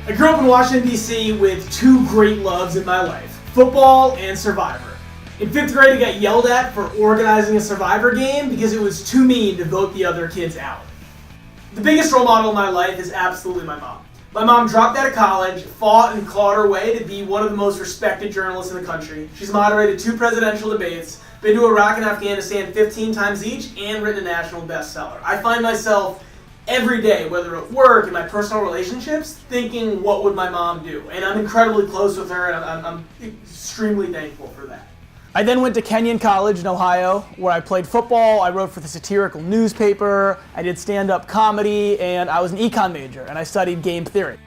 I grew up in Washington, D.C. with two great loves in my life, football and Survivor. In 5th grade, I got yelled at for organizing a Survivor game because it was too mean to vote the other kids out. The biggest role model in my life is absolutely my mom. My mom dropped out of college, fought and clawed her way to be one of the most respected journalists in the country. She's moderated 2 presidential debates, been to Iraq and Afghanistan 15 times each, and written a national bestseller. I find myself every day, whether at work, in my personal relationships, thinking, what would my mom do? And I'm incredibly close with her, and I'm extremely thankful for that. I then went to Kenyon College in Ohio, where I played football, I wrote for the satirical newspaper, I did stand-up comedy, and I was an econ major, and I studied game theory.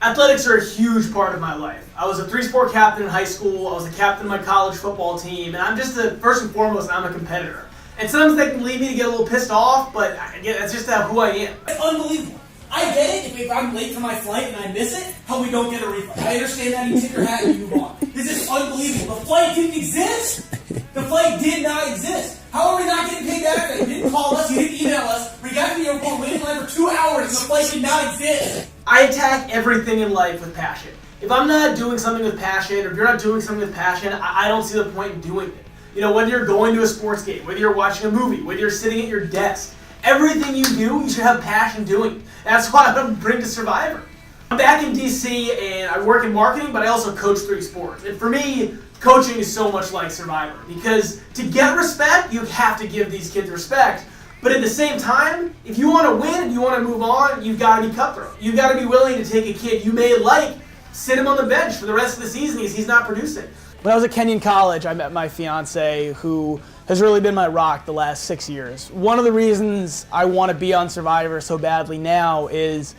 Athletics are a huge part of my life. I was a 3-sport captain in high school, I was a captain of my college football team, and I'm just first and foremost, I'm a competitor. And sometimes that can lead me to get a little pissed off, but that's just who I am. It's unbelievable. I get it if I'm late for my flight and I miss it, how we don't get a refund. I understand that you tip your hat and you move on. This is unbelievable. The flight didn't exist. The flight did not exist. How are we not getting paid back? You didn't call us, you didn't email us. We got to the airport waiting in line for 2 hours and the flight did not exist. I attack everything in life with passion. If I'm not doing something with passion, or if you're not doing something with passion, I don't see the point in doing it. You know, whether you're going to a sports game, whether you're watching a movie, whether you're sitting at your desk, everything you do, you should have passion doing. That's what I'm bring to Survivor. I'm back in DC and I work in marketing, but I also coach 3 sports. And for me, coaching is so much like Survivor because to get respect, you have to give these kids respect. But at the same time, if you want to win and you want to move on, you've got to be cutthroat. You've got to be willing to take a kid you may like, sit him on the bench for the rest of the season because he's not producing. When I was at Kenyon College, I met my fiance who has really been my rock the last 6 years. One of the reasons I want to be on Survivor so badly now is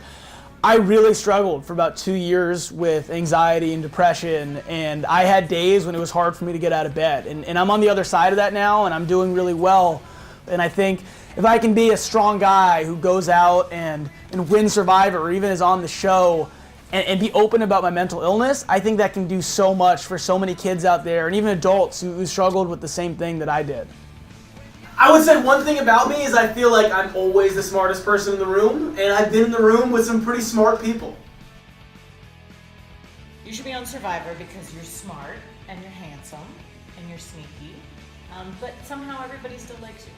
I really struggled for about 2 years with anxiety and depression, and I had days when it was hard for me to get out of bed. And I'm on the other side of that now, and I'm doing really well. And I think if I can be a strong guy who goes out and wins Survivor or even is on the show, and be open about my mental illness, I think that can do so much for so many kids out there and even adults who struggled with the same thing that I did. I would say one thing about me is I feel like I'm always the smartest person in the room, and I've been in the room with some pretty smart people. You should be on Survivor because you're smart and you're handsome and you're sneaky, but somehow everybody still likes you.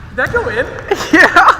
Did that go in? Yeah.